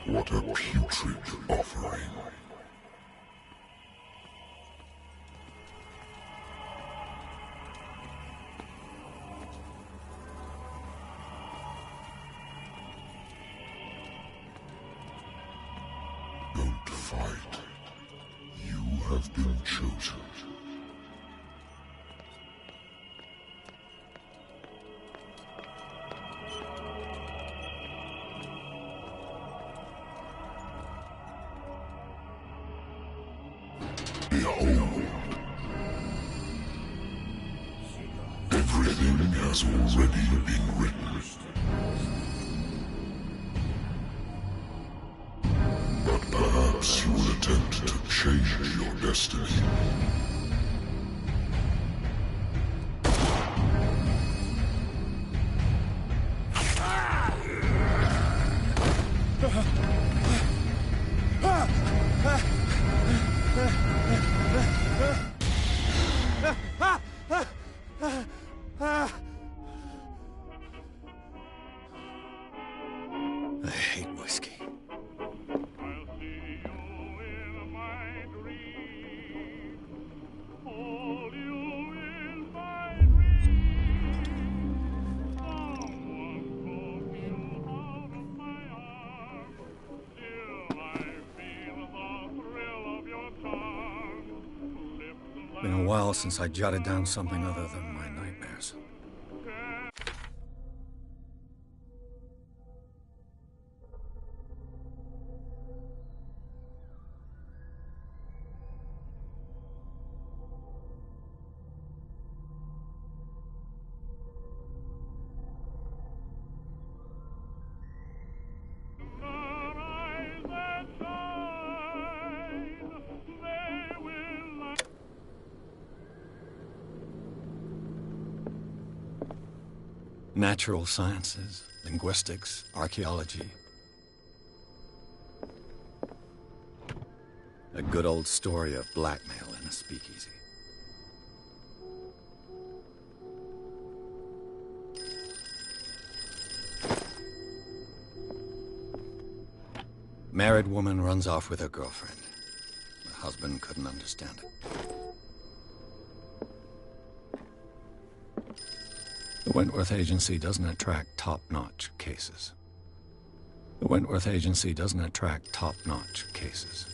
What a putrid offering. Don't fight. You have been chosen. Behold. Everything has already been written. But perhaps you will attempt to change your destiny. I hate whiskey. Been a while since I jotted down something other than my nightmares. Natural sciences, linguistics, archaeology. A good old story of blackmail in a speakeasy. Married woman runs off with her girlfriend. The husband couldn't understand it. The Wentworth Agency doesn't attract top-notch cases. The Wentworth Agency doesn't attract top-notch cases.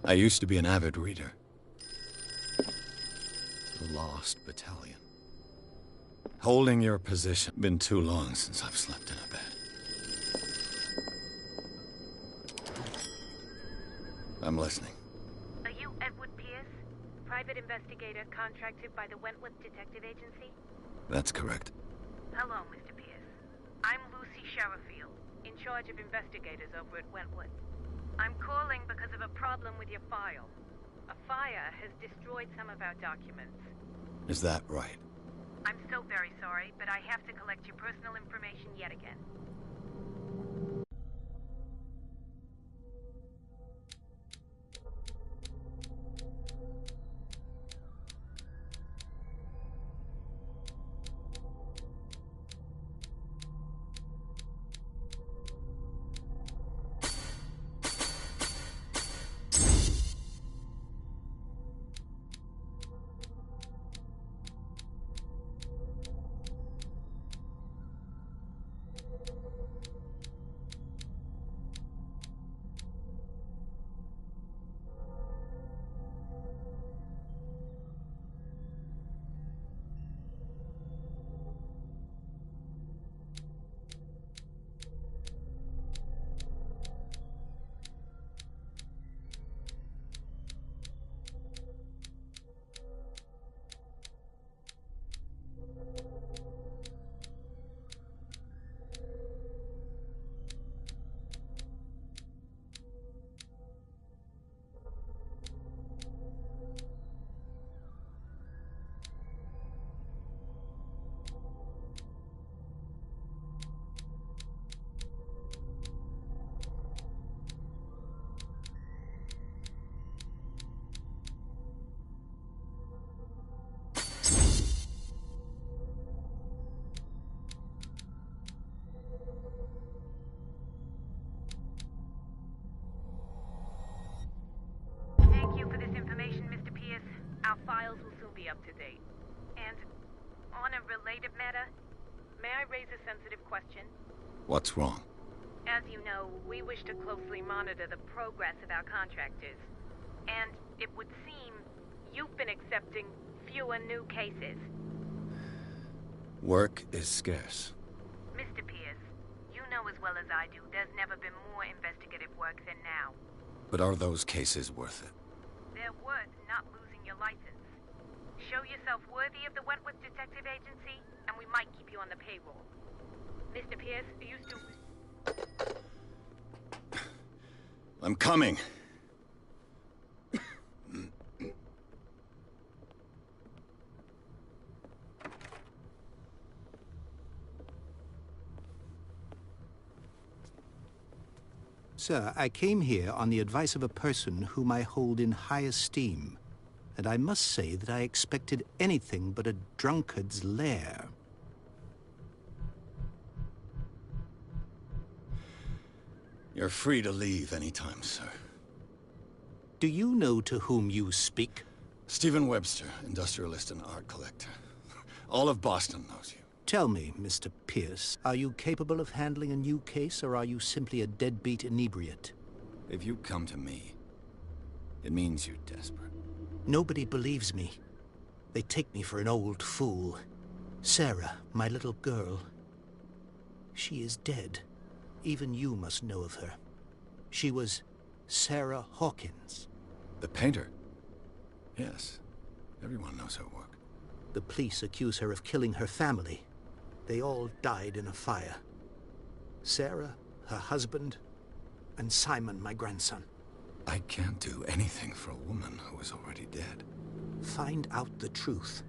I used to be an avid reader. The Lost Battalion. Holding your position. Been too long since I've slept in a bed. I'm listening. Are you Edward Pierce, private investigator contracted by the Wentworth Detective Agency? That's correct. Hello, Mr. Pierce. I'm Lucy Sherifield, in charge of investigators over at Wentworth. I'm calling because of a problem with your file. A fire has destroyed some of our documents. Is that right? I'm so very sorry, but I have to collect your personal information yet again. Our files will soon be up to date. And on a related matter, may I raise a sensitive question? What's wrong? As you know, we wish to closely monitor the progress of our contractors. And it would seem you've been accepting fewer new cases. Work is scarce. Mr. Pierce, you know as well as I do, there's never been more investigative work than now. But are those cases worth it? They're worth not losing your license. Show yourself worthy of the Wentworth Detective Agency, and we might keep you on the payroll. Mr. Pierce, you still... I'm coming. Sir, I came here on the advice of a person whom I hold in high esteem, and I must say that I expected anything but a drunkard's lair. You're free to leave anytime, sir. Do you know to whom you speak? Stephen Webster, industrialist and art collector. All of Boston knows you. Tell me, Mr. Pierce, are you capable of handling a new case, or are you simply a deadbeat inebriate? If you come to me, it means you're desperate. Nobody believes me. They take me for an old fool. Sarah, my little girl, she is dead. Even you must know of her. She was Sarah Hawkins. The painter? Yes. Everyone knows her work. The police accuse her of killing her family. They all died in a fire. Sarah, her husband, and Simon, my grandson. I can't do anything for a woman who is already dead. Find out the truth.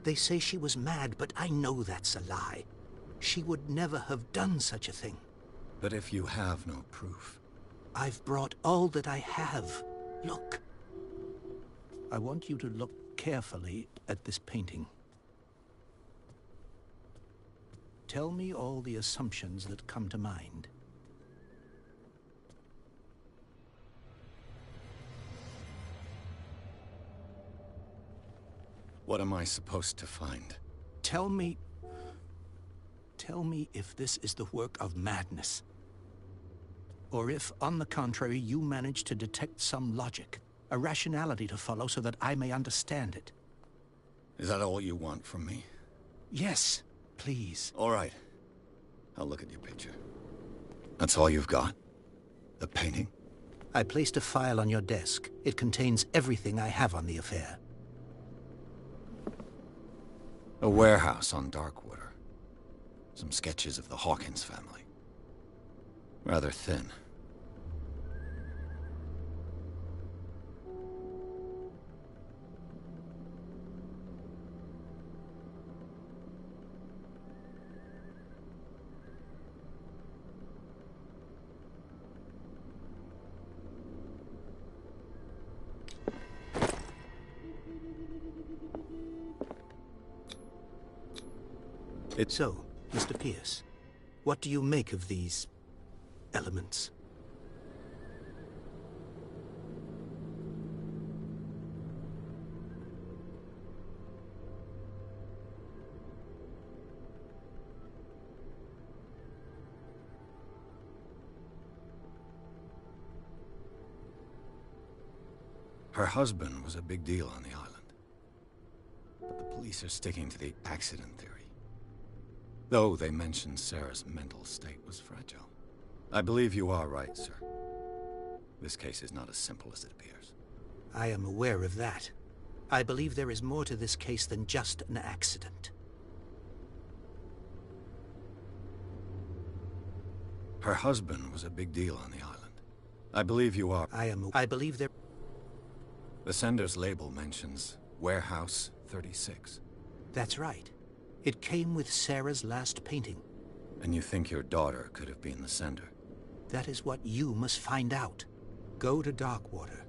They say she was mad, but I know that's a lie. She would never have done such a thing. But if you have no proof... I've brought all that I have. Look. I want you to look carefully at this painting. Tell me all the assumptions that come to mind. What am I supposed to find? Tell me if this is the work of madness. Or if, on the contrary, you manage to detect some logic, a rationality to follow so that I may understand it. Is that all you want from me? Yes, please. All right. I'll look at your picture. That's all you've got? The painting? I placed a file on your desk. It contains everything I have on the affair. A warehouse on Darkwater. Some sketches of the Hawkins family. Rather thin. So, Mr. Pierce, what do you make of these elements? Her husband was a big deal on the island. But the police are sticking to the accident theory. Though they mentioned Sarah's mental state was fragile. I believe you are right, sir. This case is not as simple as it appears. I am aware of that. I believe there is more to this case than just an accident. Her husband was a big deal on the island. I believe you are... I believe there... The sender's label mentions Warehouse 36. That's right. It came with Sarah's last painting. And you think your daughter could have been the sender? That is what you must find out. Go to Darkwater.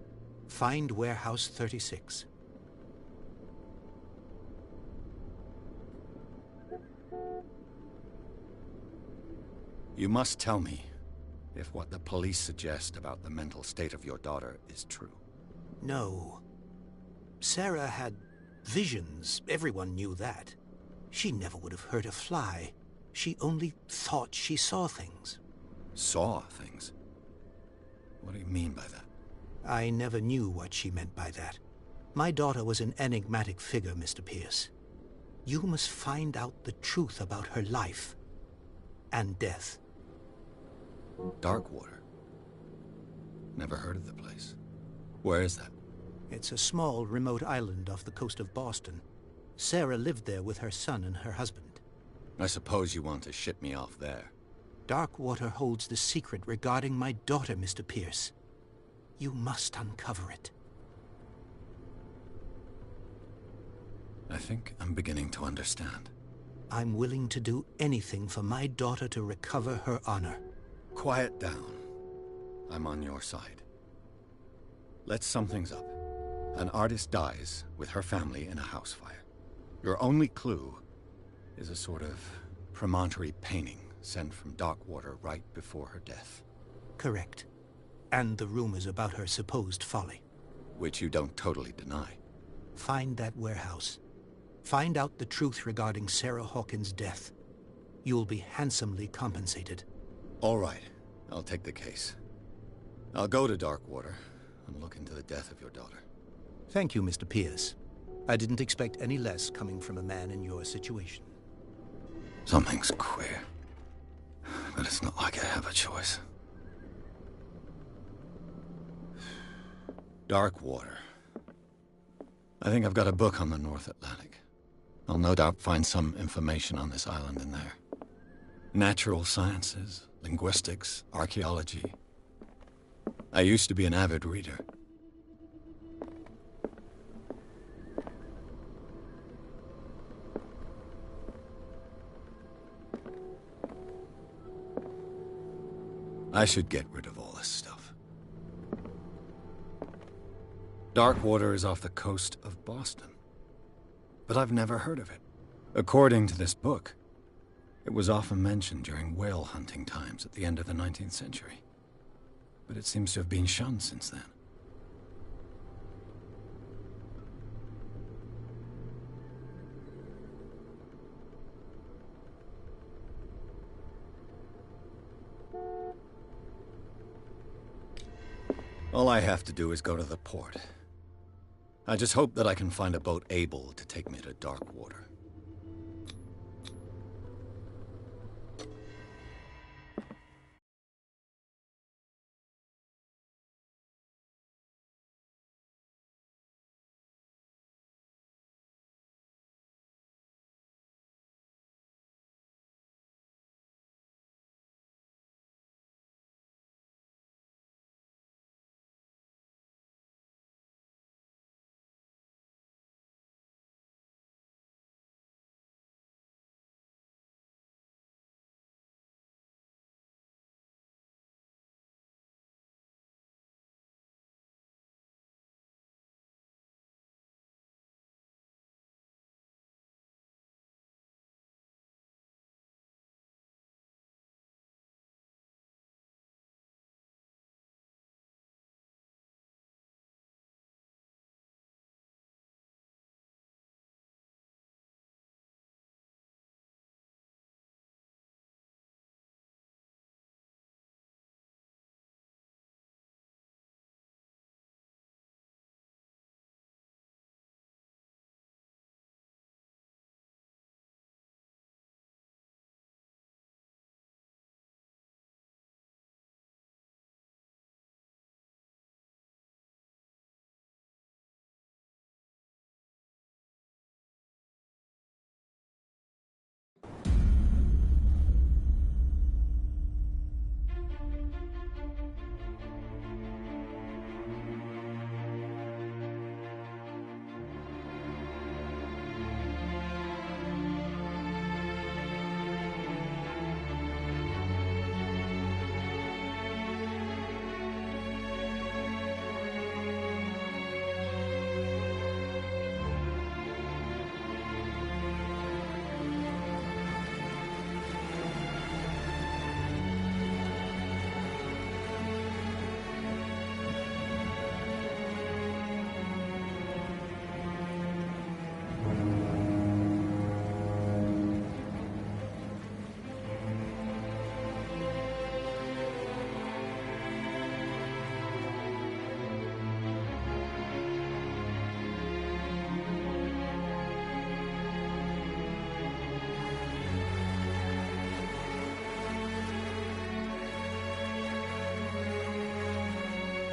Find Warehouse 36. You must tell me if what the police suggest about the mental state of your daughter is true. No. Sarah had visions. Everyone knew that. She never would have hurt a fly. She only thought she saw things. Saw things? What do you mean by that? I never knew what she meant by that. My daughter was an enigmatic figure, Mr. Pierce. You must find out the truth about her life and death. Darkwater? Never heard of the place. Where is that? It's a small, remote island off the coast of Boston. Sarah lived there with her son and her husband. I suppose you want to ship me off there. Darkwater holds the secret regarding my daughter, Mr. Pierce. You must uncover it. I think I'm beginning to understand. I'm willing to do anything for my daughter to recover her honor. Quiet down. I'm on your side. Let's sum things up. An artist dies with her family in a house fire. Your only clue is a sort of promontory painting sent from Darkwater right before her death. Correct. And the rumors about her supposed folly. Which you don't totally deny. Find that warehouse. Find out the truth regarding Sarah Hawkins' death. You'll be handsomely compensated. All right. I'll take the case. I'll go to Darkwater and look into the death of your daughter. Thank you, Mr. Pierce. I didn't expect any less coming from a man in your situation. Something's queer. But it's not like I have a choice. Darkwater. I think I've got a book on the North Atlantic. I'll no doubt find some information on this island in there. Natural sciences, linguistics, archaeology. I used to be an avid reader. I should get rid of all this stuff. Darkwater is off the coast of Boston. But I've never heard of it. According to this book, it was often mentioned during whale hunting times at the end of the 19th century. But it seems to have been shunned since then. All I have to do is go to the port. I just hope that I can find a boat able to take me to Darkwater.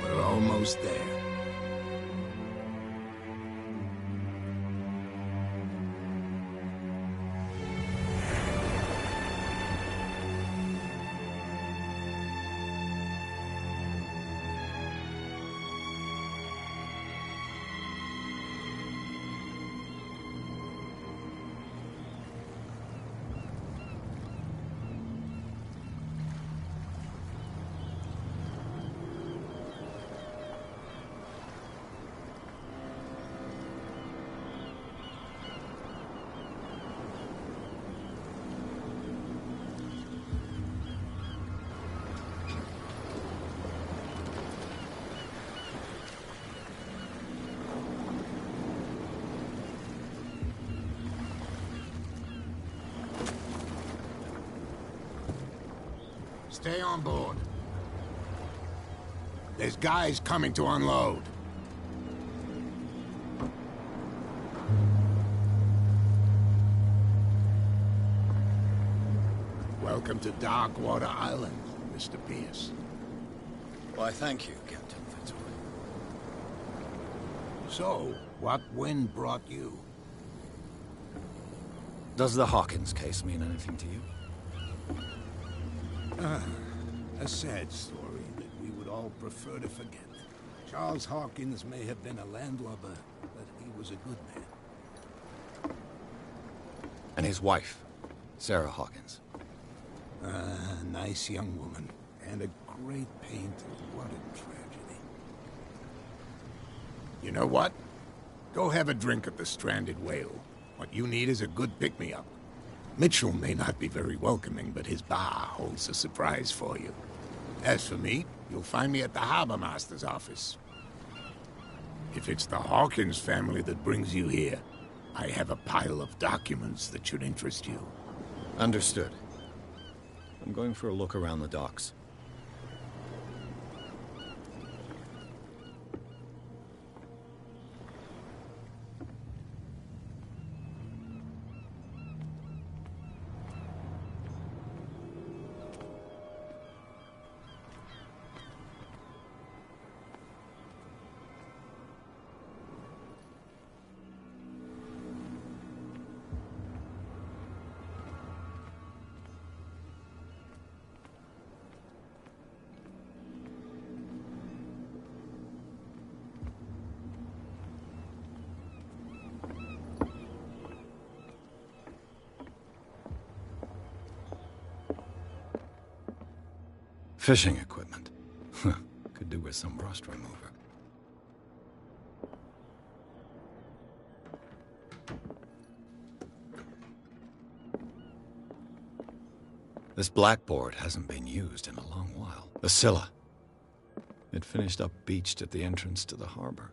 We're almost there. Stay on board. There's guys coming to unload. Welcome to Darkwater Island, Mr. Pierce. Why, thank you, Captain Fitzroy. So, what wind brought you? Does the Hawkins case mean anything to you? A sad story that we would all prefer to forget. Charles Hawkins may have been a landlubber, but he was a good man. And his wife, Sarah Hawkins. A nice young woman, and a great painter. What a tragedy. You know what? Go have a drink at the Stranded Whale. What you need is a good pick-me-up. Mitchell may not be very welcoming, but his bar holds a surprise for you. As for me, you'll find me at the Harbor Master's office. If it's the Hawkins family that brings you here, I have a pile of documents that should interest you. Understood. I'm going for a look around the docks. Fishing equipment. Could do with some rust remover. This blackboard hasn't been used in a long while. The Scylla. It finished up beached at the entrance to the harbor.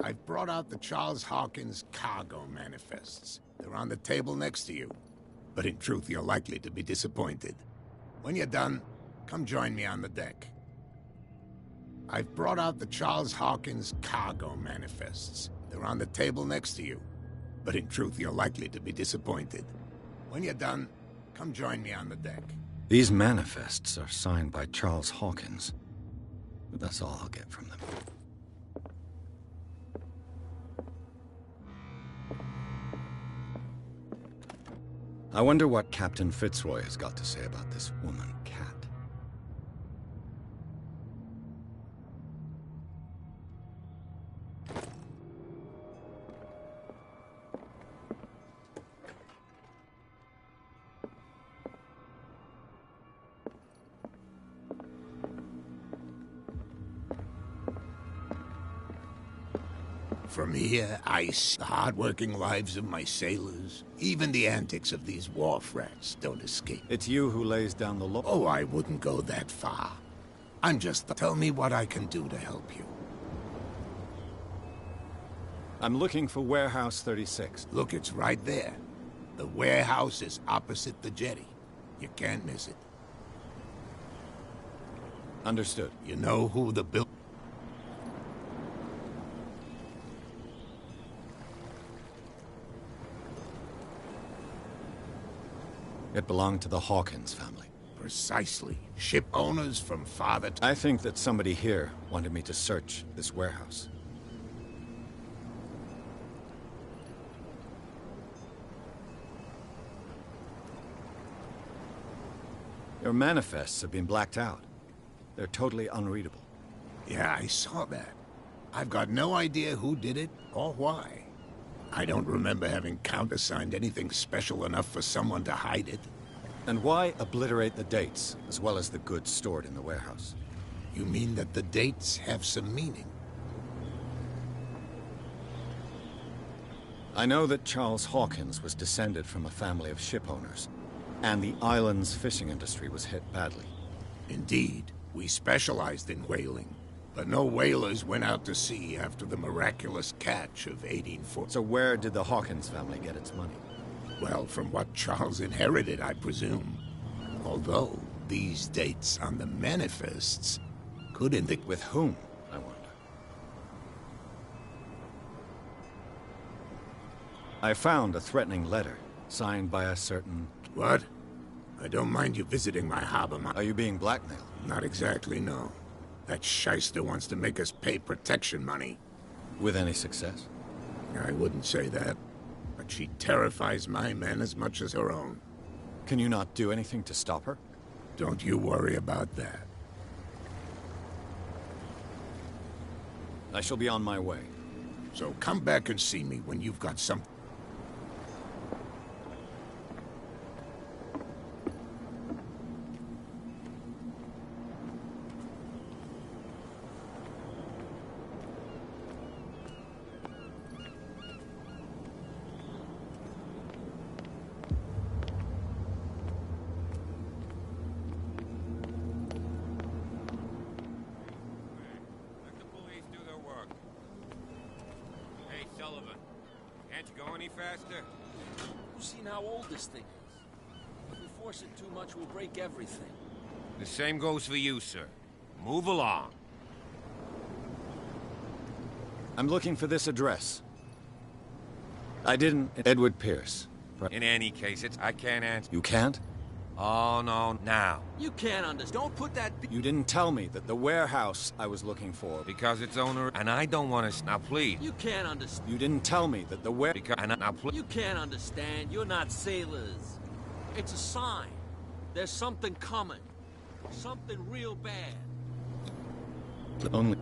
I've brought out the Charles Hawkins cargo manifests. They're on the table next to you. But in truth, you're likely to be disappointed. When you're done, come join me on the deck. I've brought out the Charles Hawkins cargo manifests. They're on the table next to you. But in truth, you're likely to be disappointed. When you're done, come join me on the deck. These manifests are signed by Charles Hawkins. But that's all I'll get from them. I wonder what Captain Fitzroy has got to say about this woman, Cat. From here, I see the hard-working lives of my sailors. Even the antics of these wharf rats don't escape. It's you who lays down the law. Oh, I wouldn't go that far. I'm just... Tell me what I can do to help you. I'm looking for Warehouse 36. Look, it's right there. The warehouse is opposite the jetty. You can't miss it. Understood. You know who the bill... It belonged to the Hawkins family. Precisely. Ship owners from father to... I think that somebody here wanted me to search this warehouse. Your manifests have been blacked out. They're totally unreadable. Yeah, I saw that. I've got no idea who did it or why. I don't remember having countersigned anything special enough for someone to hide it. And why obliterate the dates, as well as the goods stored in the warehouse? You mean that the dates have some meaning? I know that Charles Hawkins was descended from a family of ship owners, and the island's fishing industry was hit badly. Indeed, we specialized in whaling, but no whalers went out to sea after the miraculous catch of 1840. So where did the Hawkins family get its money? Well, from what Charles inherited, I presume. Although, these dates on the manifests Could indicate. With whom, I wonder? I found a threatening letter, signed by a certain... What? I don't mind you visiting my harbor. Are you being blackmailed? Not exactly, no. That shyster wants to make us pay protection money. With any success? I wouldn't say that, but she terrifies my men as much as her own. Can you not do anything to stop her? Don't you worry about that. I shall be on my way. So come back and see me when you've got something. Let the police do their work. Hey, Sullivan. Can't you go any faster? You've seen how old this thing is. If we force it too much, we'll break everything. The same goes for you, sir. Move along. I'm looking for this address. I didn't... Edward Pierce. In any case, I can't answer. You can't? Oh, no, now. You can't understand. Don't put that... You didn't tell me that the warehouse I was looking for... Because its owner... And I don't want to... Now, please. You can't understand. You didn't tell me that the ware... Because... Now, please. You can't understand. You're not sailors. It's a sign. There's something coming. Something real bad. Only...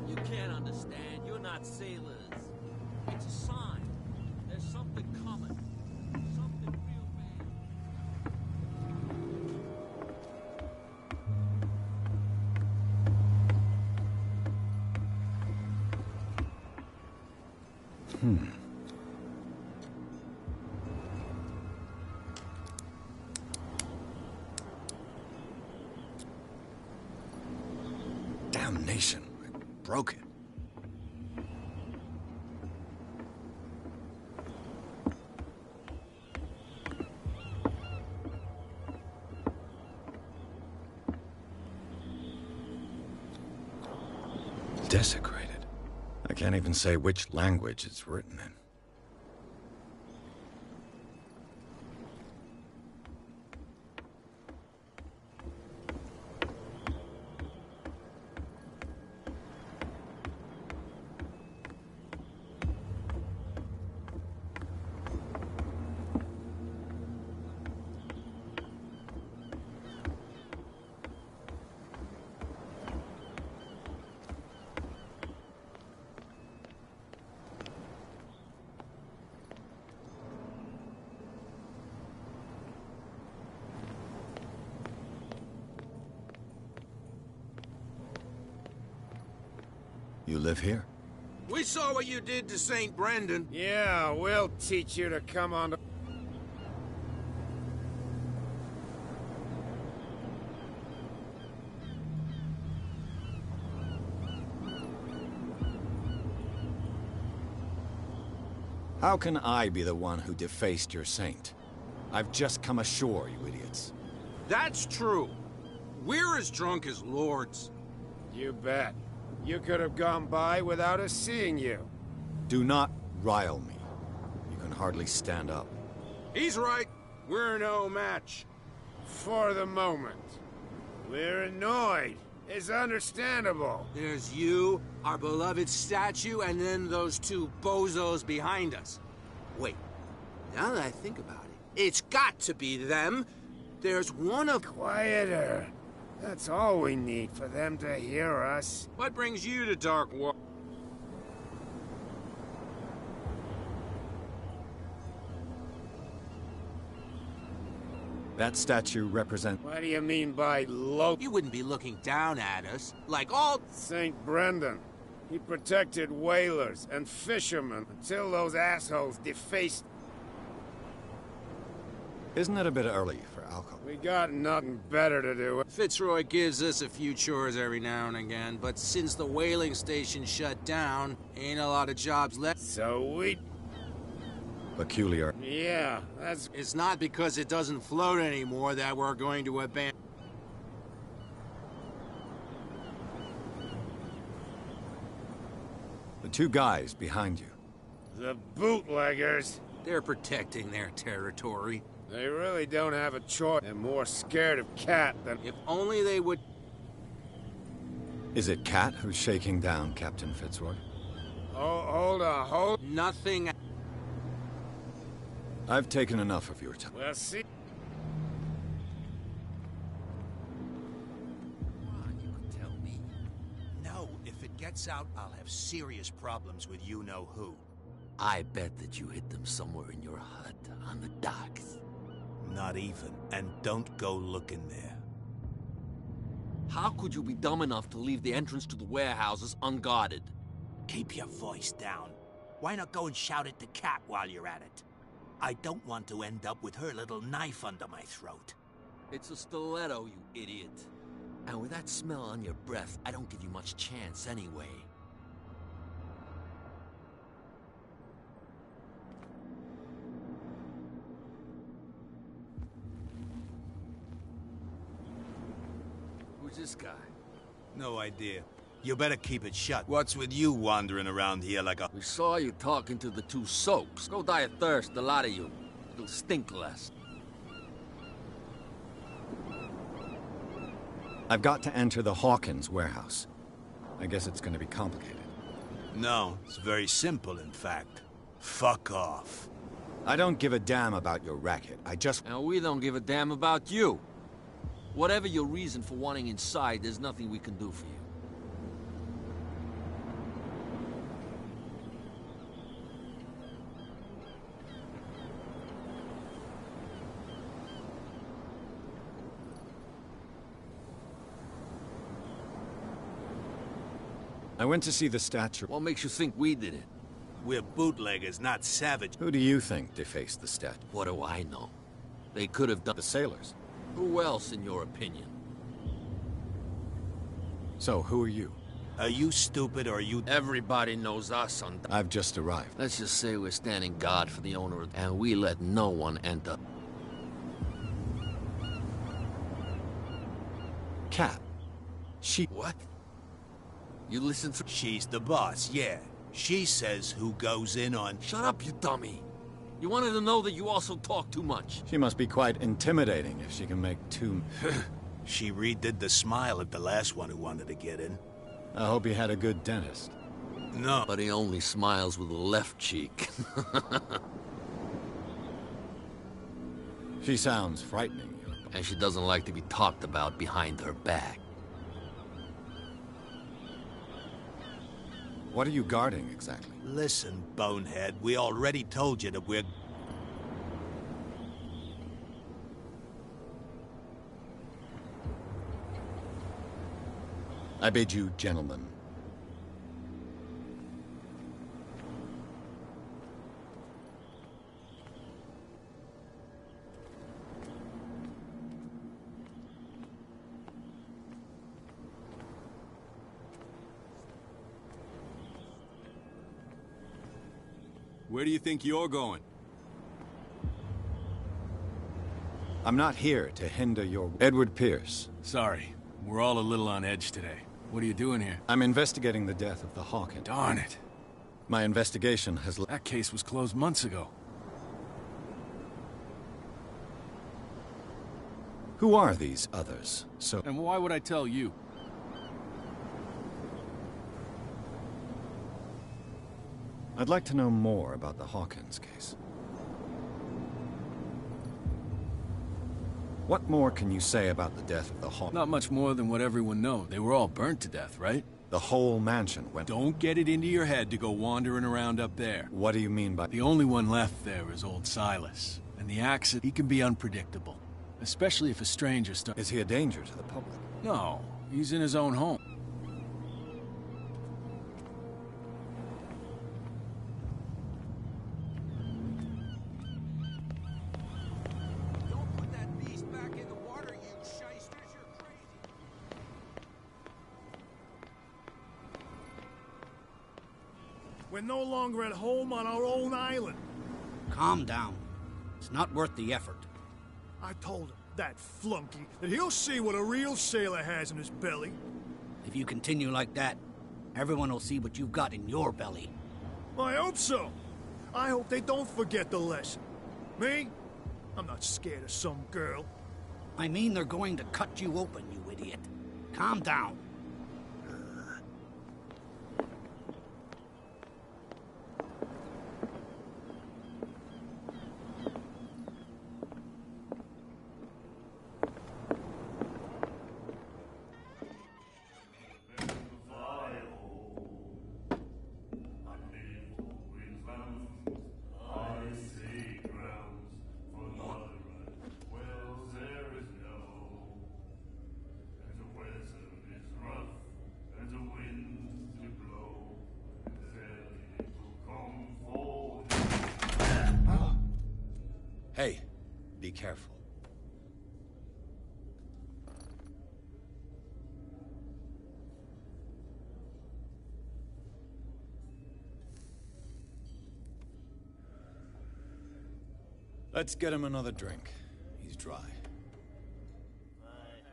You can't understand. You're not sailors. It's a sign. There's something coming. Something real bad. Damnation. I broke it. Desecrated. I can't even say which language it's written in. You live here? We saw what you did to St. Brendan. Yeah, we'll teach you to come on. How can I be the one who defaced your saint? I've just come ashore, you idiots. That's true. We're as drunk as lords. You bet. You could have gone by without us seeing you. Do not rile me. You can hardly stand up. He's right. We're no match. For the moment. We're annoyed. It's understandable. There's you, our beloved statue, and then those two bozos behind us. Wait, now that I think about it, it's got to be them. There's one of... Quieter. That's all we need for them to hear us. What brings you to Darkwater? That statue represents... What do you mean by low? You wouldn't be looking down at us, like all... St. Brendan. He protected whalers and fishermen until those assholes defaced... Isn't it a bit early for alcohol? We got nothing better to do. Fitzroy gives us a few chores every now and again, but since the whaling station shut down, ain't a lot of jobs left. So we... Peculiar. Yeah, that's... It's not because it doesn't float anymore that we're going to abandon... two guys behind you. The bootleggers. They're protecting their territory. They really don't have a choice. They're more scared of Cat than... If only they would... Is it Cat who's shaking down Captain Fitzroy? Oh, hold on, Nothing... I've taken enough of your time. Well, see... Come on, you can tell me. No, if it gets out, I'll have serious problems with you-know-who. I bet that you hid them somewhere in your hut on the docks. Not even. And don't go looking there. How could you be dumb enough to leave the entrance to the warehouses unguarded? Keep your voice down. Why not go and shout at the cat while you're at it? I don't want to end up with her little knife under my throat. It's a stiletto, you idiot. And with that smell on your breath, I don't give you much chance anyway. Who's this guy? No idea. You better keep it shut. What's with you wandering around here like a... We saw you talking to the two soaks. Go die of thirst, the lot of you. It'll stink less. I've got to enter the Hawkins warehouse. I guess it's going to be complicated. No, it's very simple, in fact. Fuck off. I don't give a damn about your racket. I just... And we don't give a damn about you. Whatever your reason for wanting inside, there's nothing we can do for you. I went to see the statue. What makes you think we did it? We're bootleggers, not savage. Who do you think defaced the statue? What do I know? They could have done... The sailors. Who else, in your opinion? So, who are you? Are you stupid or are you... Everybody knows us on... I've just arrived. Let's just say we're standing guard for the owner, and we let no one enter. Cat. She... What? You listen through... She's the boss, yeah. She says who goes in on... Shut up, you dummy! You wanted to know that you also talk too much. She must be quite intimidating if she can make two... She redid the smile at the last one who wanted to get in. I hope he had a good dentist. No. But he only smiles with the left cheek. She sounds frightening. And she doesn't like to be talked about behind her back. What are you guarding, exactly? Listen, bonehead, we already told you that we're... I bid you, gentlemen. Where do you think you're going? I'm not here to hinder your... Edward Pierce. Sorry, we're all a little on edge today. What are you doing here? I'm investigating the death of the Hawkins. Darn it. My investigation has... That case was closed months ago. Who are these others? So... And why would I tell you? I'd like to know more about the Hawkins case. What more can you say about the death of the Hawkins? Not much more than what everyone knows. They were all burnt to death, right? The whole mansion went... Don't get it into your head to go wandering around up there. What do you mean by... The only one left there is old Silas. And the accident, he can be unpredictable. Especially if a stranger starts... Is he a danger to the public? No, he's in his own home. Don't put that beast back in the water, you shysters. You're crazy. We're no longer at home on our own island. Calm down. It's not worth the effort. I told him, that flunky, that he'll see what a real sailor has in his belly. If you continue like that, Everyone will see what you've got in your belly. I hope so. I hope they don't forget the lesson. Me? I'm not scared of some girl. I mean they're going to cut you open, you idiot. Calm down. Hey, be careful. Let's get him another drink. He's dry.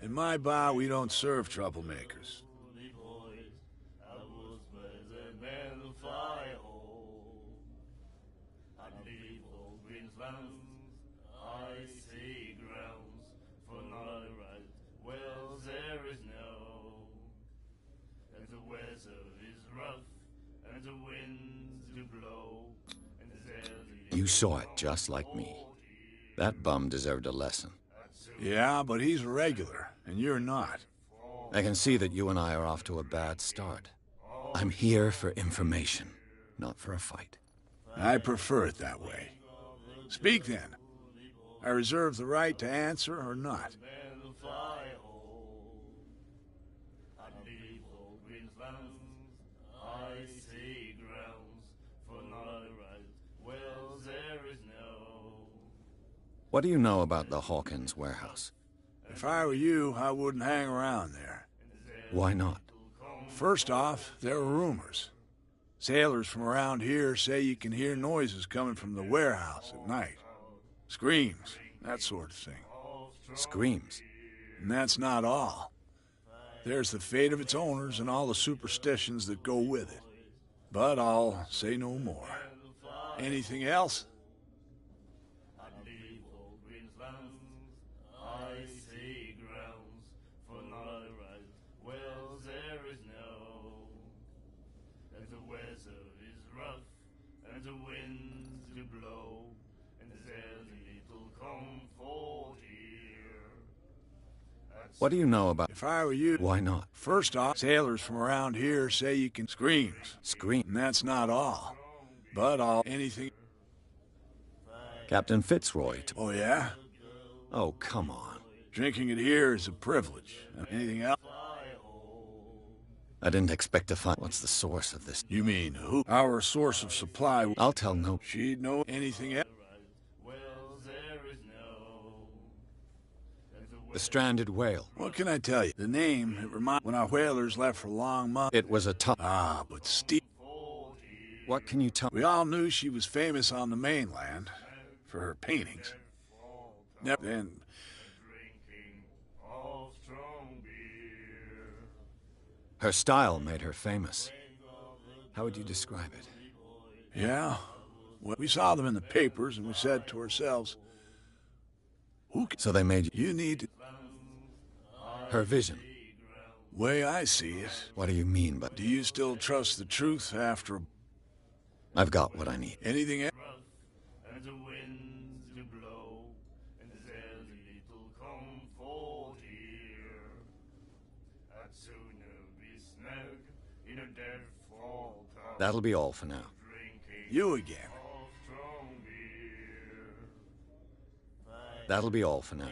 In my bar, we don't serve troublemakers. You saw it just like me. That bum deserved a lesson. Yeah, but he's a regular, and you're not. I can see that you and I are off to a bad start. I'm here for information, not for a fight. I prefer it that way. Speak then. I reserve the right to answer or not. What do you know about the Hawkins warehouse? If I were you, I wouldn't hang around there. Why not? First off, there are rumors. Sailors from around here say you can hear noises coming from the warehouse at night. Screams, that sort of thing. Screams? And that's not all. There's the fate of its owners and all the superstitions that go with it. But I'll say no more. Anything else? What do you know about... If I were you... Why not? First off, sailors from around here say you can... Screams. Scream? And that's not all. But all... Anything... Captain Fitzroy... Oh, yeah? Oh, come on. Drinking it here is a privilege. Anything else? I didn't expect to find... What's the source of this? You mean who? Our source of supply... I'll tell no... She'd know anything else? The stranded whale. What can I tell you? The name, it reminds... When our whalers left for long months... It was a tough... Ah, but Steve... What can you tell... We all knew she was famous on the mainland for her paintings. Never then... Her style made her famous. How would you describe it? Yeah. Well, we saw them in the papers, and we said to ourselves... Who can... So they made you... You need to... Her vision. Way I see it. What do you mean, but... Do you still trust the truth after... I've got what I need. Anything else? That'll be all for now. You again. That'll be all for now.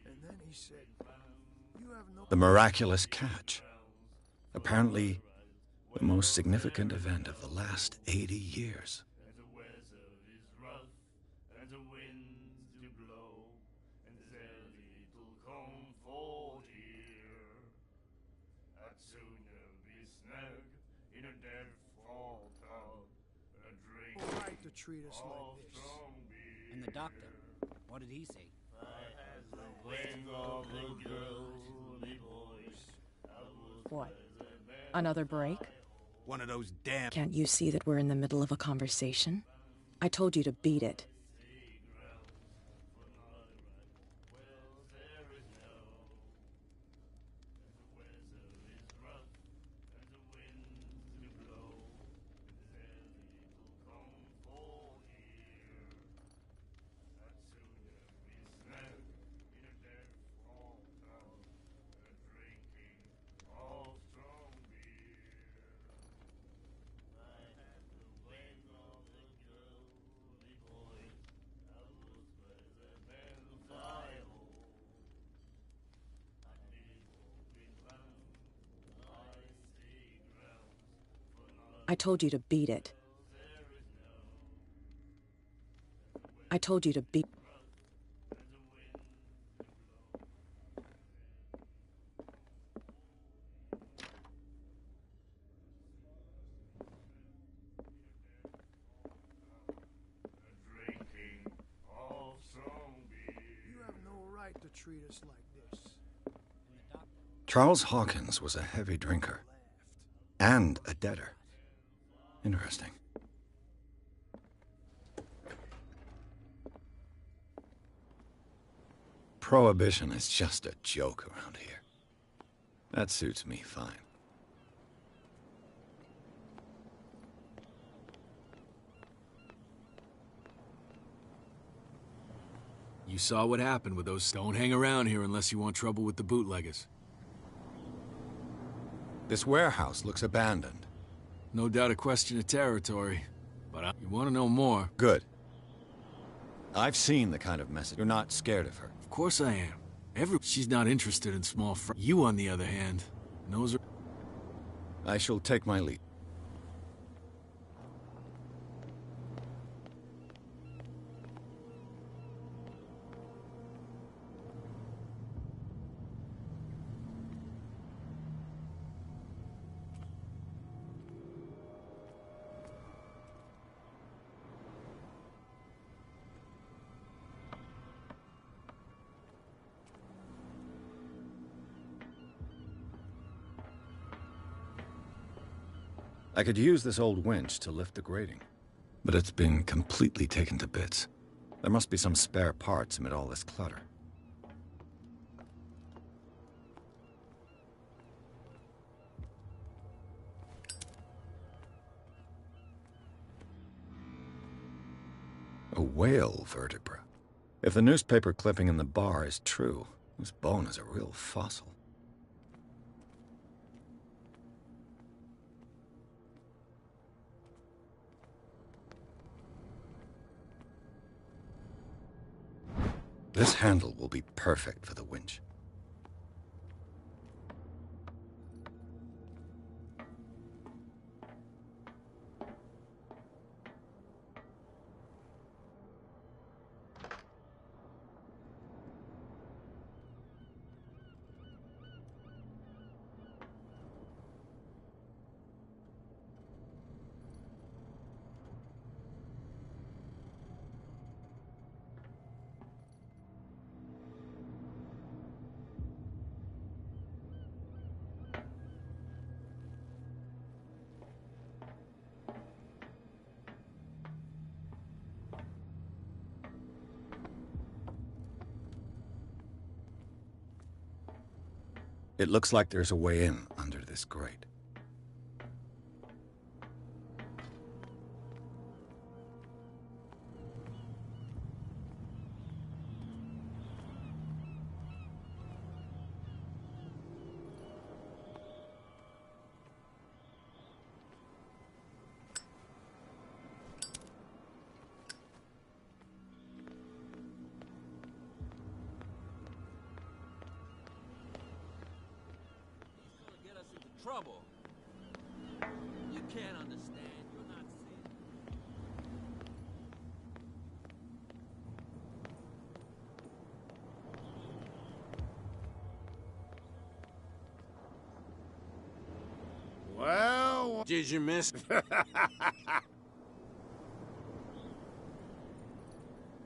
And then he said, "You have no..." The miraculous catch. Apparently, the most significant event of the last 80 years. To treat us like this. And the doctor, What did he say? What? Another break? One of those damn... Can't you see that we're in the middle of a conversation? I told you to beat it. I told you to beat it. I told you to beat... You have no right to treat us like this. Charles Hawkins was a heavy drinker. And a debtor. Interesting. Prohibition is just a joke around here. That suits me fine. You saw what happened with those... Don't hang around here unless you want trouble with the bootleggers. This warehouse looks abandoned. No doubt a question of territory, but you want to know more. Good. I've seen the kind of message. You're not scared of her. Of course I am. She's not interested in small fr... You, on the other hand, knows her... I shall take my leave. I could use this old winch to lift the grating, but it's been completely taken to bits. There must be some spare parts amid all this clutter. A whale vertebra. If the newspaper clipping in the bar is true, this bone is a real fossil. This handle will be perfect for the winch. It looks like there's a way in under this grate. Trouble. You can't understand. You're not seeing. Well, did you miss?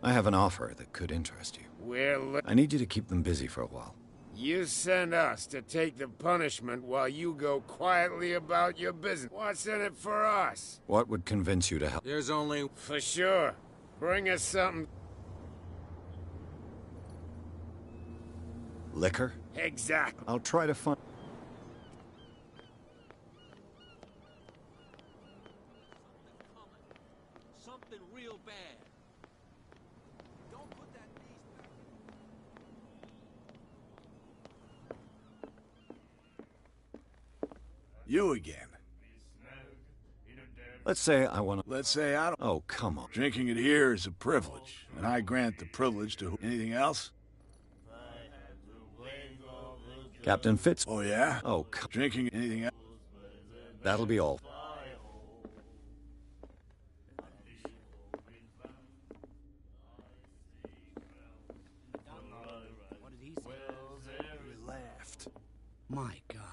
I have an offer that could interest you. I need you to keep them busy for a while. You send us to take the punishment while you go quietly about your business. What's in it for us? What would convince you to help? There's only... For sure. Bring us something. Liquor? Exactly. I'll try to find... Something real bad. Don't put that beast back in. You again. Let's say I want to... Let's say I don't... Oh, come on. Drinking it here is a privilege, and I grant the privilege to... Anything else? Captain Fitz... Oh, yeah? Oh, Drinking anything else? That'll be all. What did he say? He laughed. My God.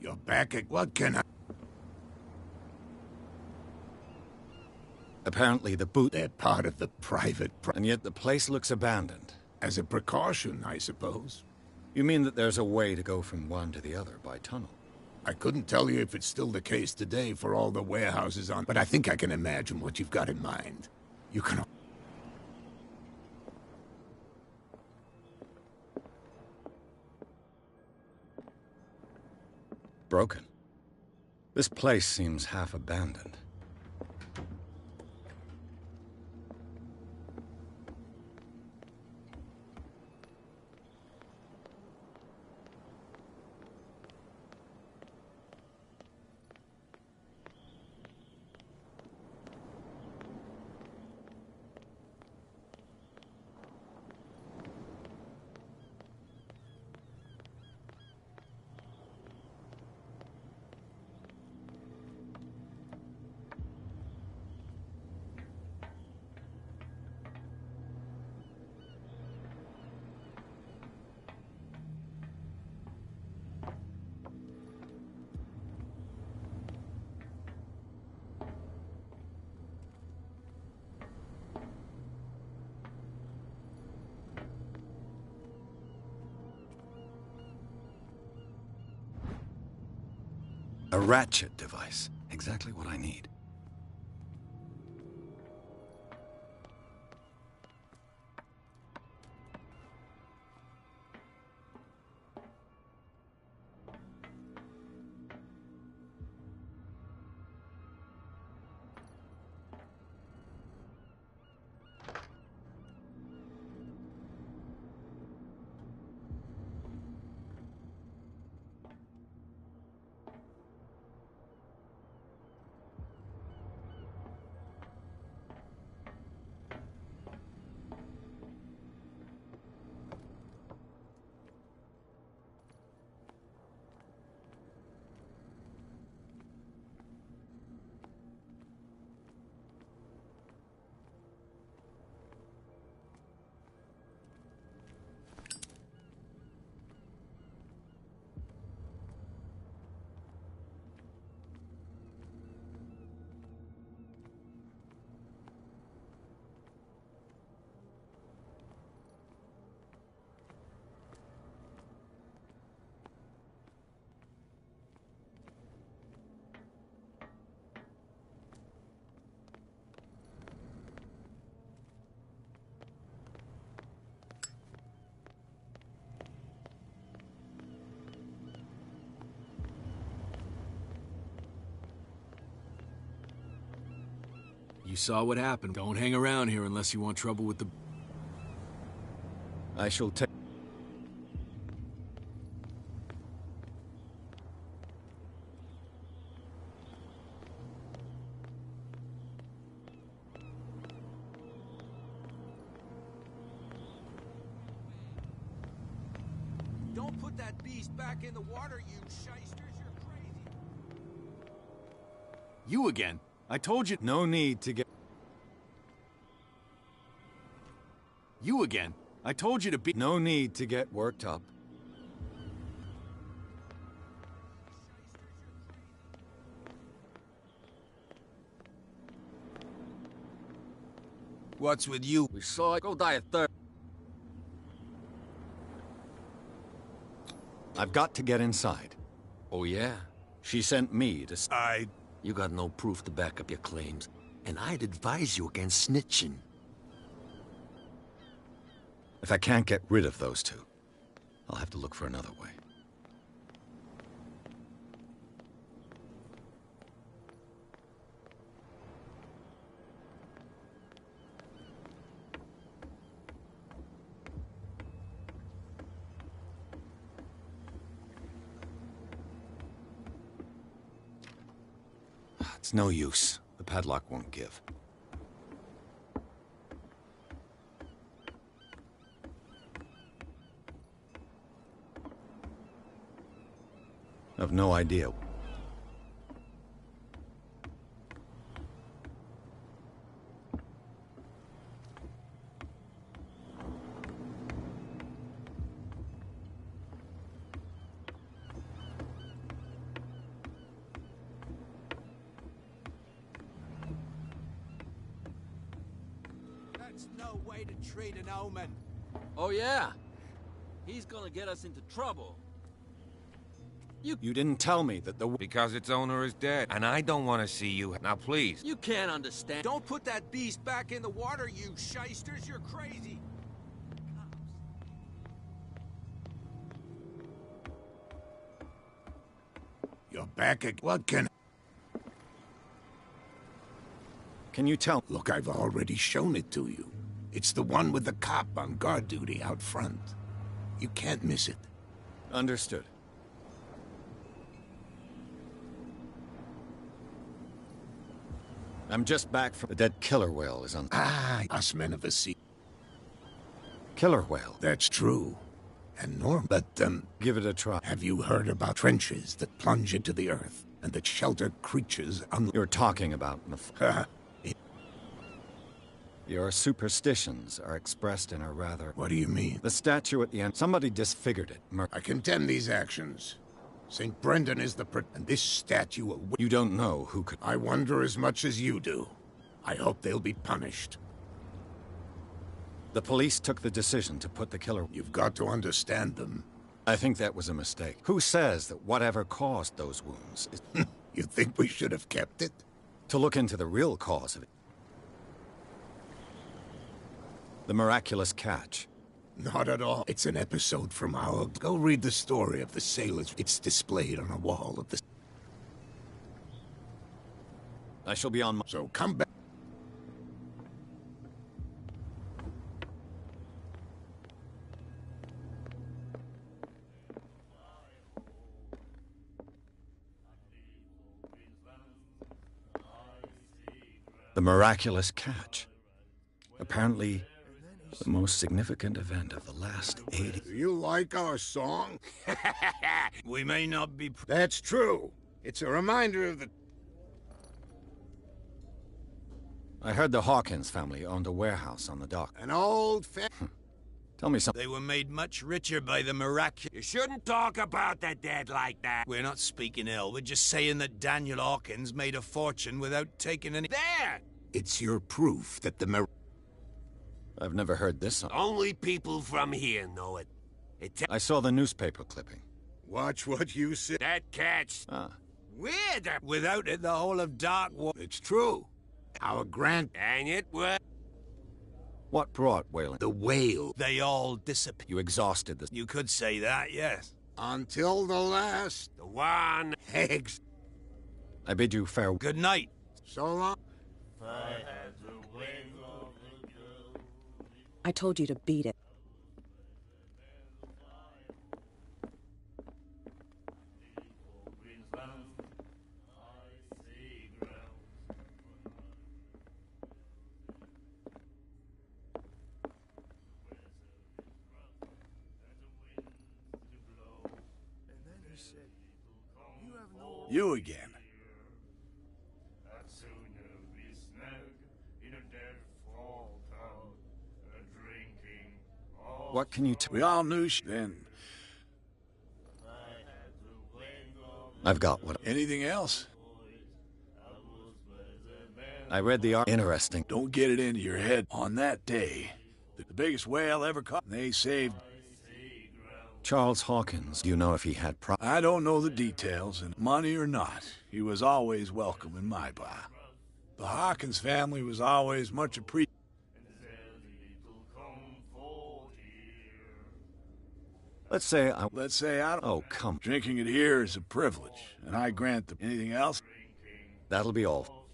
You're back at... What can I... Apparently the boot... They're part of the private... And yet the place looks abandoned. As a precaution, I suppose. You mean that there's a way to go from one to the other by tunnel? I couldn't tell you if it's still the case today for all the warehouses on... But I think I can imagine what you've got in mind. You can... Broken. This place seems half abandoned. A ratchet device. Exactly what I need. You saw what happened. Don't hang around here unless you want trouble with the... I shall take... beast back in the water, you shysters. You're crazy. You again? I told you. No need to get... You again? I told you to be... No need to get worked up. What's with you? We saw it. Go die of thirst. I've got to get inside. Oh, yeah? She sent me to... You got no proof to back up your claims, and I'd advise you against snitching. If I can't get rid of those two, I'll have to look for another way. It's no use. The padlock won't give. I've no idea. That's no way to treat an omen. Oh, yeah? He's gonna get us into trouble. You didn't tell me that the... Because its owner is dead, and I don't want to see you. Now, please. You can't understand. Don't put that beast back in the water, you shysters. You're crazy. You're back again. What can... Can you tell? Look, I've already shown it to you. It's the one with the cop on guard duty out front. You can't miss it. Understood. I'm just back from... The dead killer whale is on... Us men of the sea. Killer whale? That's true. And Norm, but, Give it a try. Have you heard about trenches that plunge into the earth and that shelter creatures You're talking about... Your superstitions are expressed in a rather... What do you mean? The statue at the end... Somebody disfigured it. I condemn these actions. St. Brendan is the... And this statue... You don't know who could... I wonder as much as you do. I hope they'll be punished. The police took the decision to put the killer... You've got to understand them. I think that was a mistake. Who says that whatever caused those wounds is... You think we should have kept it? To look into the real cause of it. The miraculous catch. Not at all. It's an episode from our... Go read the story of the sailors. It's displayed on a wall of the... I shall be on my... So come back. The miraculous catch. Apparently... the most significant event of the last 80... Do you like our song? We may not be... That's true. It's a reminder of the... I heard the Hawkins family owned a warehouse on the dock. An old Tell me something. They were made much richer by the miraculous... You shouldn't talk about the dead like that. We're not speaking ill. We're just saying that Daniel Hawkins made a fortune without taking any... There! It's your proof that the I've never heard this song. Only people from here know it. I saw the newspaper clipping. Watch what you say. That catch. We're the... Without it, the whole of Darkwater... It's true. Our And it was... What brought whaling? The whale. They all disappeared. You exhausted the... You could say that, yes. Until the last... The one... Eggs. I bid you farewell. Good night. So long. I told you to beat it. You again. What can you We all knew then. I've got what... Anything else? I read the art... Interesting. Don't get it into your head. On that day, the biggest whale ever caught, they saved... Charles Hawkins, do you know if he had I don't know the details, and money or not, he was always welcome in my bar. The Hawkins family was always much appreciated. Let's say I... Oh, come. Drinking it here is a privilege, and I grant them. Anything else? That'll be all.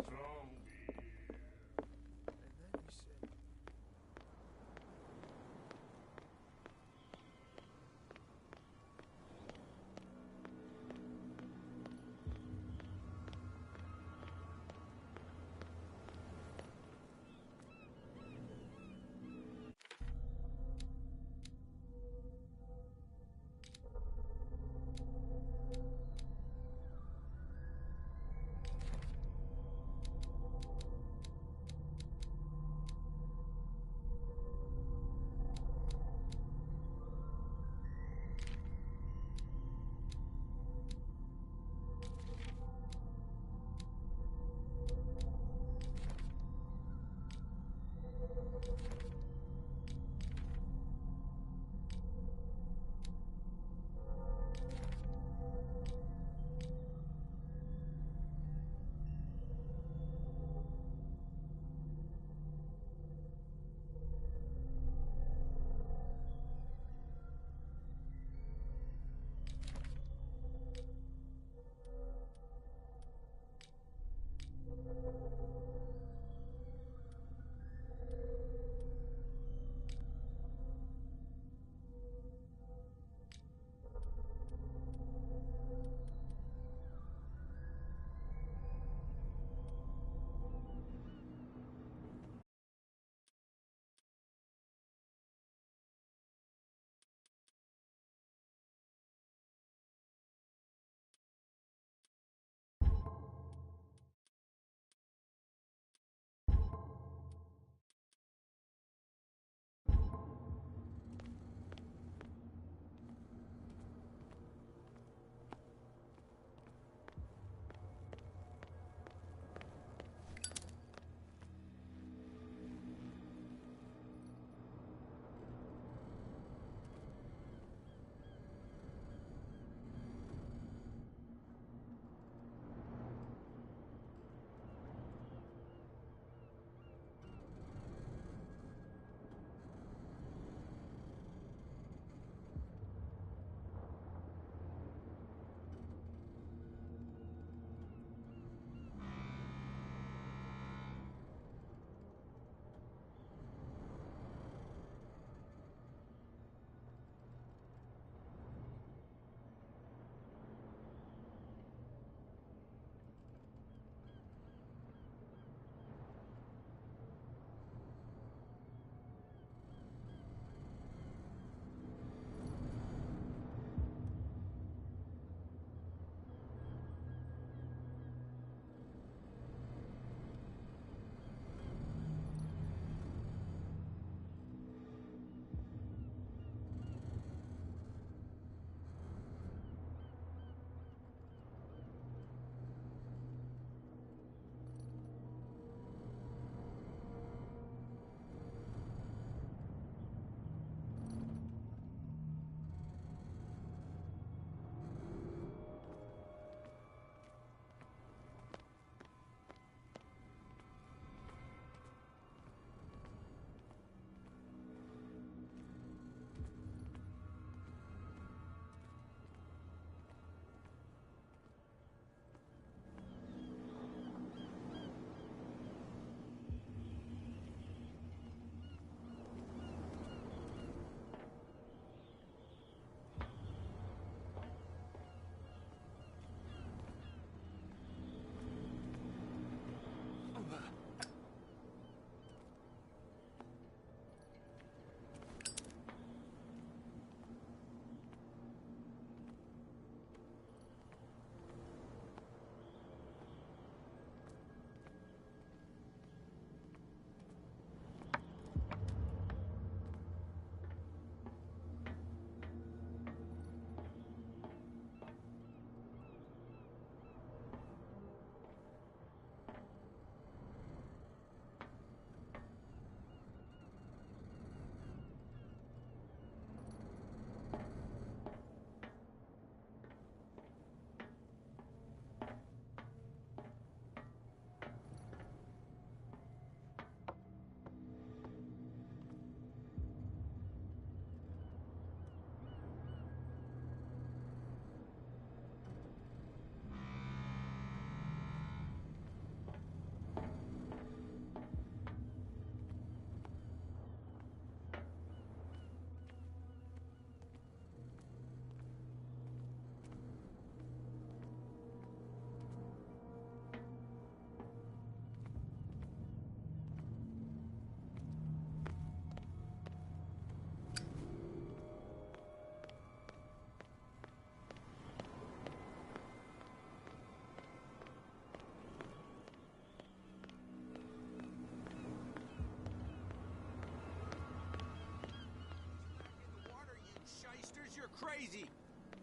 crazy!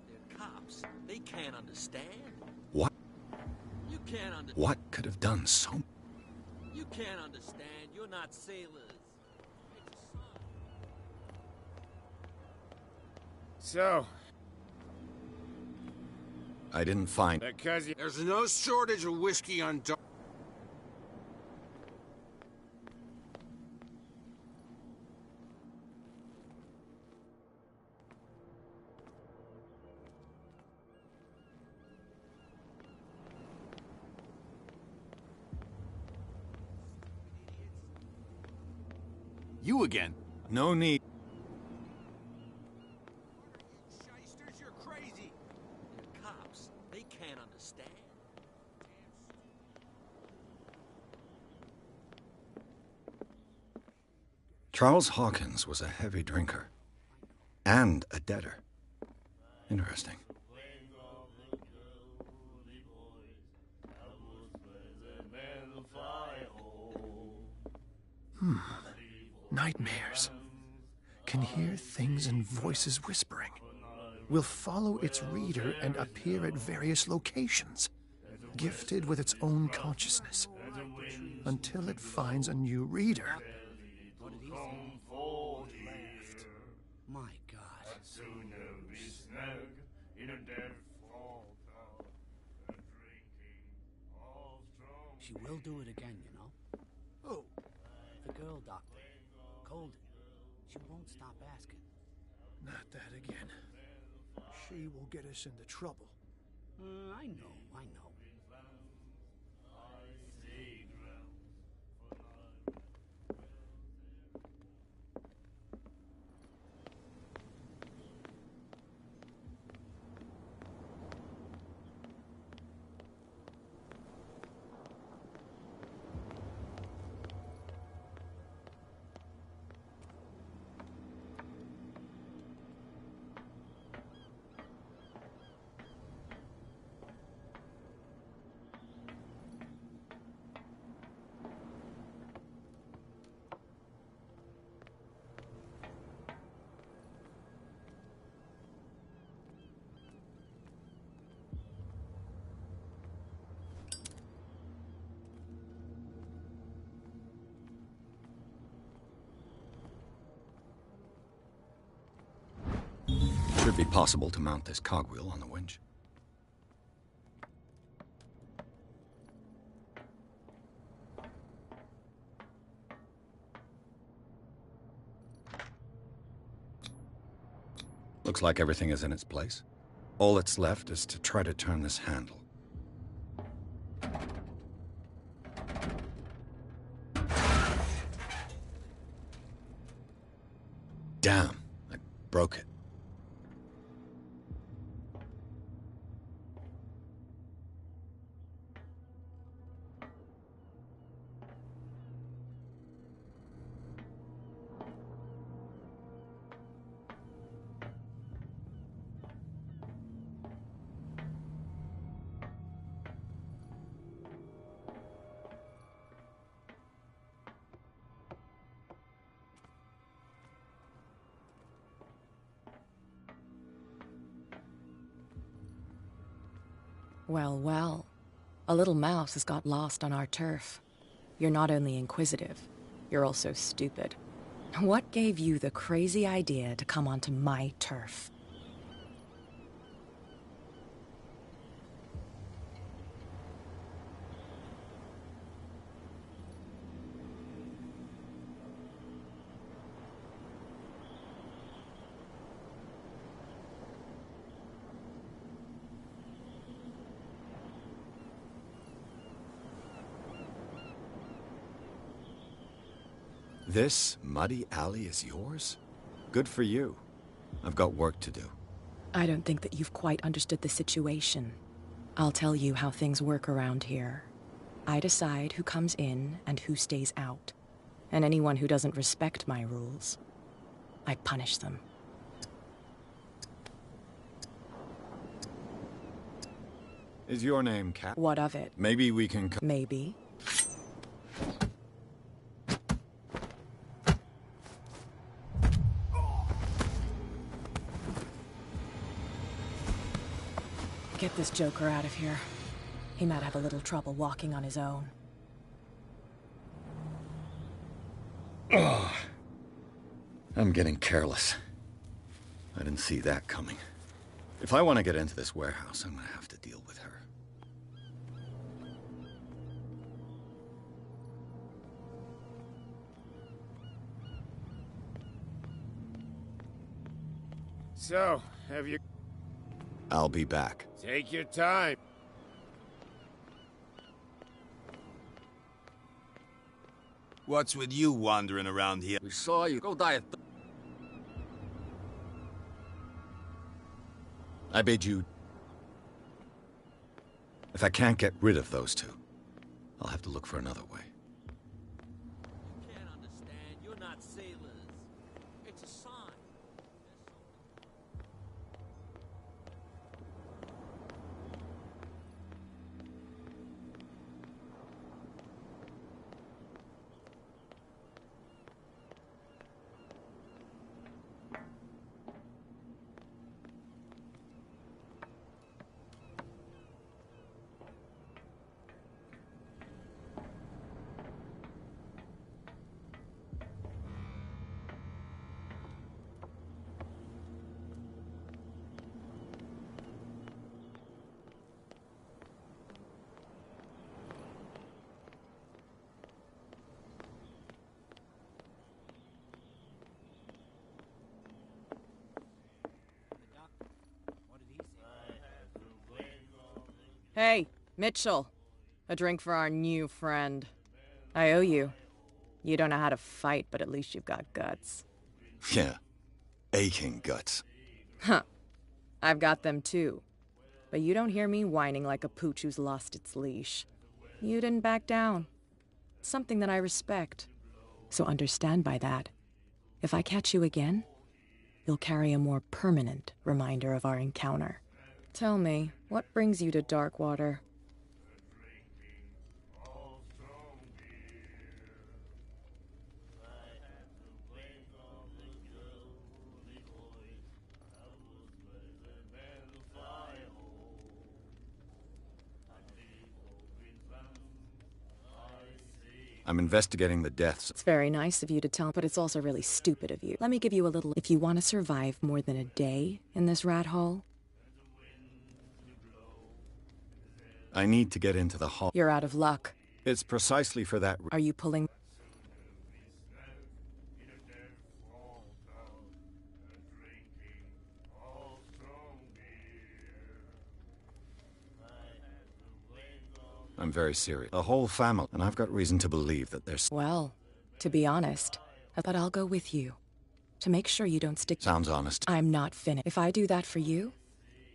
They're cops. They can't understand. What? You can't understand. What could have done so? You can't understand. You're not sailors. So, I didn't find... because There's no shortage of whiskey on dock. You again? No need. Shysters, you're crazy. They're cops. They can't understand. Charles Hawkins was a heavy drinker. And a debtor. Interesting. Nightmares. Can hear things and voices whispering. Will follow its reader and appear at various locations, gifted with its own consciousness, until it finds a new reader. My God. She will do it again, you know. Oh, The girl doctor. Colden. She won't stop asking. not that again. She will get us into trouble. I know. Should be possible to mount this cogwheel on the winch. Looks like everything is in its place. All that's left is to try to turn this handle. Damn, I broke it. Well, well. A little mouse has got lost on our turf. You're not only inquisitive, you're also stupid. What gave you the crazy idea to come onto my turf? This muddy alley is yours? Good for you. I've got work to do. I don't think that you've quite understood the situation. I'll tell you how things work around here. I decide who comes in and who stays out. And anyone who doesn't respect my rules, I punish them. Is your name Cat? What of it? Maybe we can... Maybe. get this joker out of here. He might have a little trouble walking on his own. Ugh. I'm getting careless. I didn't see that coming. If I want to get into this warehouse, I'm gonna have to deal with her. So, have you... I'll be back. Take your time. What's with you wandering around here? We saw you. Go die. I bid you... If I can't get rid of those two, I'll have to look for another way. You can't understand. You're not sailors. It's a sign. Hey, Mitchell. A drink for our new friend. I owe you. You don't know how to fight, but at least you've got guts. Yeah. Aching guts. Huh. I've got them too. But you don't hear me whining like a pooch who's lost its leash. You didn't back down. Something that I respect. So understand by that. If I catch you again, you'll carry a more permanent reminder of our encounter. Tell me, what brings you to Darkwater? I'm investigating the deaths. It's very nice of you to tell, but it's also really stupid of you. Let me give you a little... If you want to survive more than a day in this rat hole... I need to get into the hall. You're out of luck. It's precisely for that... Are you pulling... I'm very serious. A whole family, and I've got reason to believe that there's... Well, to be honest, but I'll go with you. To make sure you don't stick... Sounds honest. I'm not finished. If I do that for you,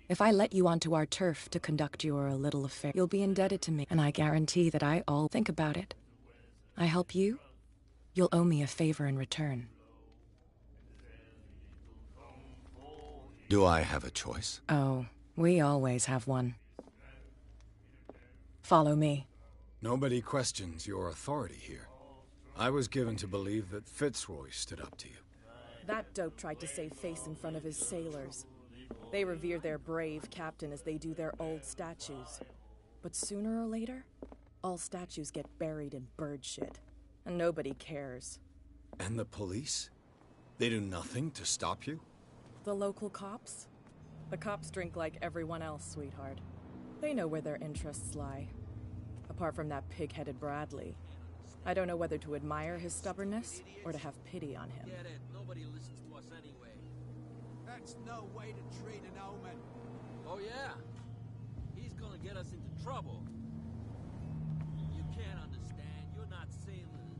if I let you onto our turf to conduct your little affair, you'll be indebted to me, and I guarantee that I'll think about it. I help you, you'll owe me a favor in return. Do I have a choice? Oh, we always have one. Follow me. Nobody questions your authority here. I was given to believe that Fitzroy stood up to you. That dope tried to save face in front of his sailors. They revere their brave captain as they do their old statues. But sooner or later, all statues get buried in bird shit. And nobody cares. And the police? They do nothing to stop you? The local cops? The cops drink like everyone else, sweetheart. They know where their interests lie. Apart from that pig-headed Bradley. I don't know whether to admire his stubbornness or to have pity on him. Get it. Nobody listens to us anyway. That's no way to treat an omen. Oh, yeah? He's gonna get us into trouble. You can't understand. You're not sailors.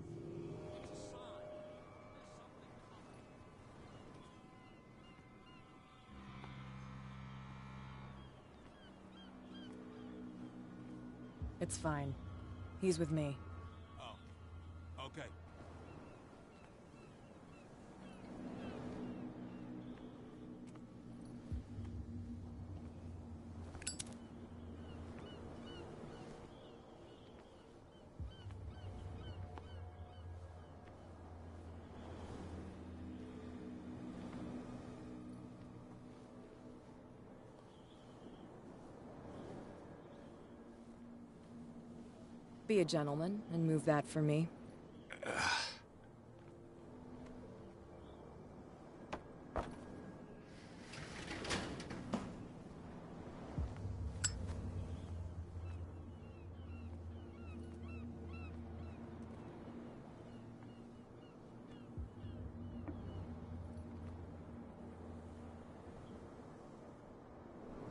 It's a sign. There's something coming. It's fine. He's with me. Oh, okay. Be a gentleman and move that for me.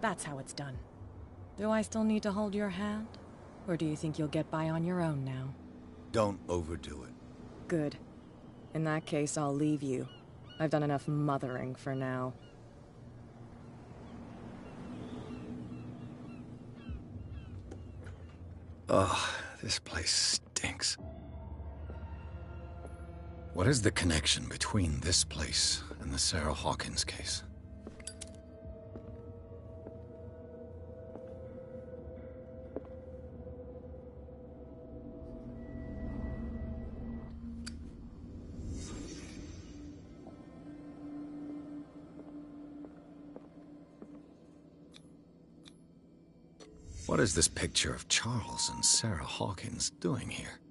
That's how it's done. Do I still need to hold your hand? Or do you think you'll get by on your own now? Don't overdo it. Good. In that case, I'll leave you. I've done enough mothering for now. Ugh, this place stinks. What is the connection between this place and the Sarah Hawkins case? What is this picture of Charles and Sarah Hawkins doing here?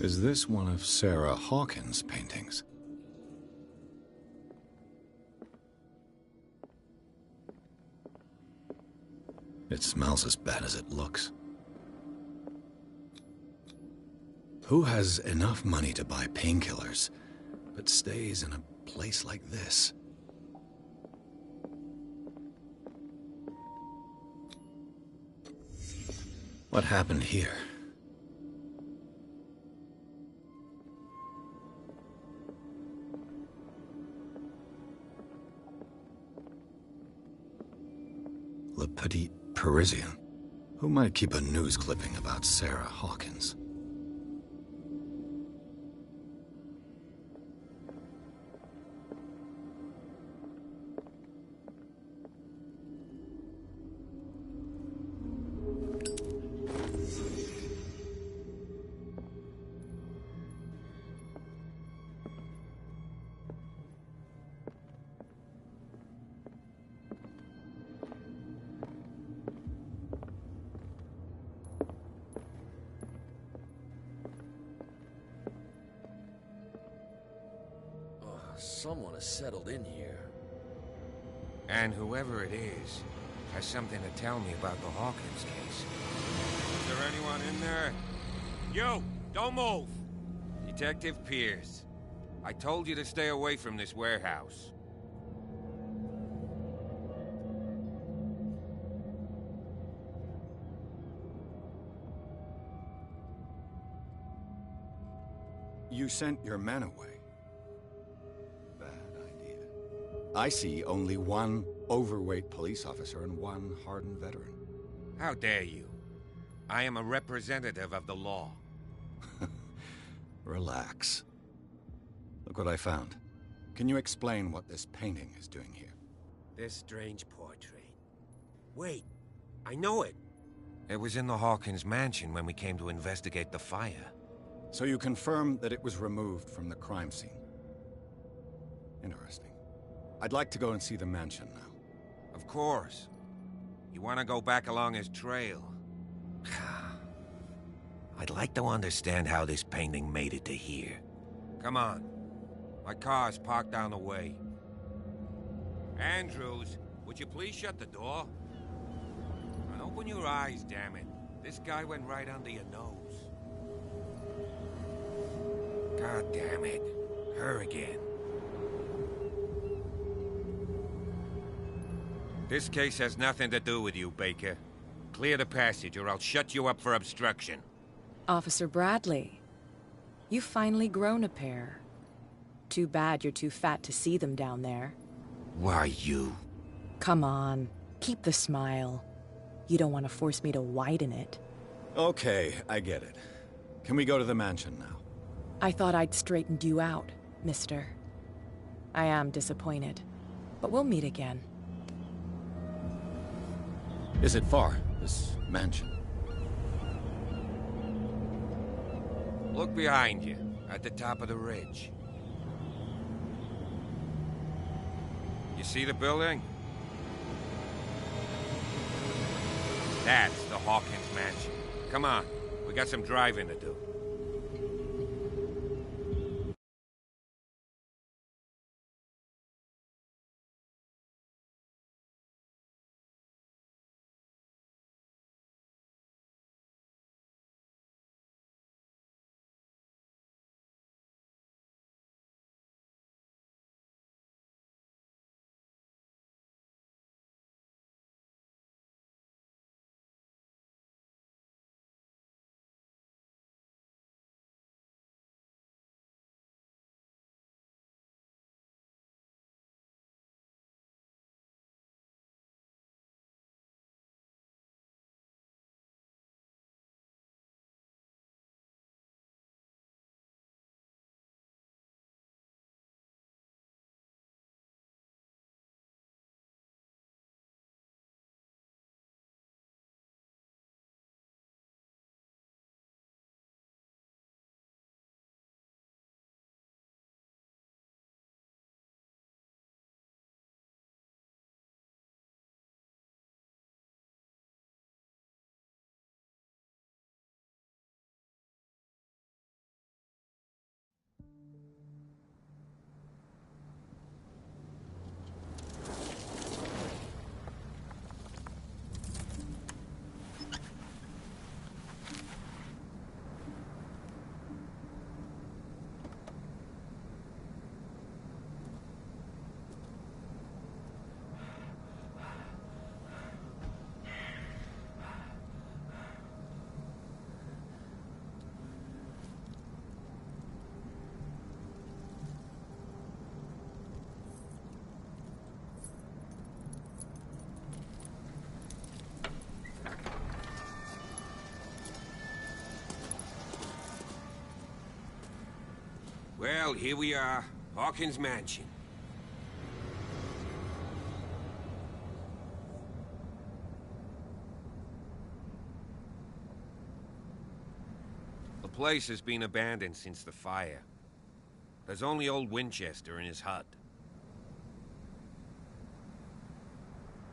Is this one of Sarah Hawkins' paintings? It smells as bad as it looks. Who has enough money to buy painkillers, but stays in a place like this? What happened here? Le Petit Parisien. Who might keep a news clipping about Sarah Hawkins? Someone has settled in here. And whoever it is has something to tell me about the Hawkins case. Is there anyone in there? You! Don't move! Detective Pierce. I told you to stay away from this warehouse. You sent your men away. I see only one overweight police officer and one hardened veteran. How dare you? I am a representative of the law. Relax. Look what I found. Can you explain what this painting is doing here? This strange portrait. Wait, I know it. It was in the Hawkins mansion when we came to investigate the fire. So you confirm that it was removed from the crime scene? Interesting. I'd like to go and see the mansion now. Of course. You want to go back along his trail? I'd like to understand how this painting made it to here. Come on. My car's parked down the way. Andrews, would you please shut the door? And open your eyes, damn it. This guy went right under your nose. God damn it. Her again. This case has nothing to do with you, Baker. Clear the passage, or I'll shut you up for obstruction. Officer Bradley, you've finally grown a pair. Too bad you're too fat to see them down there. Why, you? Come on, keep the smile. You don't want to force me to widen it. Okay, I get it. Can we go to the mansion now? I thought I'd straightened you out, mister. I am disappointed, but we'll meet again. Is it far, this mansion? Look behind you. At the top of the ridge. You see the building? That's the Hawkins mansion. Come on, we got some driving to do. Well, here we are. Hawkins Mansion. The place has been abandoned since the fire. There's only old Winchester in his hut.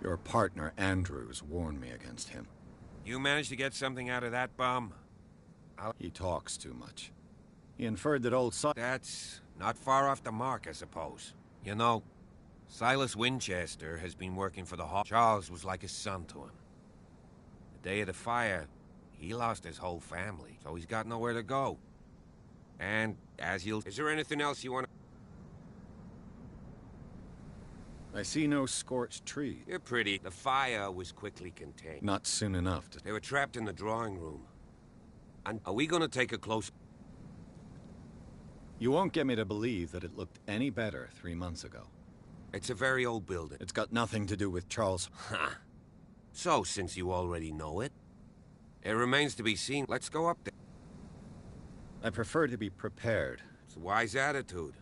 Your partner, Andrews, warned me against him. You managed to get something out of that bum? He talks too much. He inferred that old That's not far off the mark, I suppose. You know, Silas Winchester has been working for the Hawk. Charles was like a son to him. The day of the fire, he lost his whole family, so he's got nowhere to go. And, as you'll... Is there anything else you want to... I see no scorched tree. You're pretty. The fire was quickly contained. Not soon enough to... They were trapped in the drawing room. And are we gonna take a close... You won't get me to believe that it looked any better 3 months ago. It's a very old building. It's got nothing to do with Charles... Ha! So, since you already know it, it remains to be seen. Let's go up there. I prefer to be prepared. It's a wise attitude.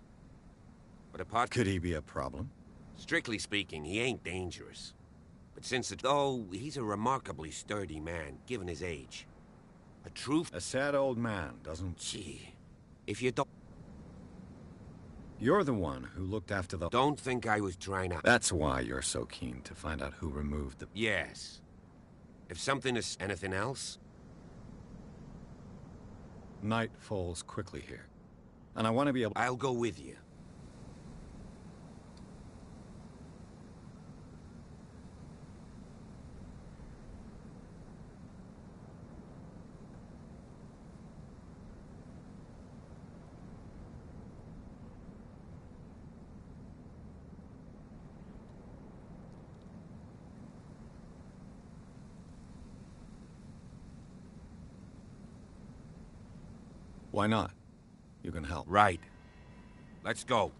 But apart... Could he be a problem? Strictly speaking, he ain't dangerous. But since it... Though, he's a remarkably sturdy man, given his age. A sad old man, doesn't... Gee, if you don't... You're the one who looked after the... Don't think I was trying to... That's why you're so keen to find out who removed the... Yes. If something is... Anything else? Night falls quickly here. And I want to be able... I'll go with you. Why not? You can help. Right. Let's go.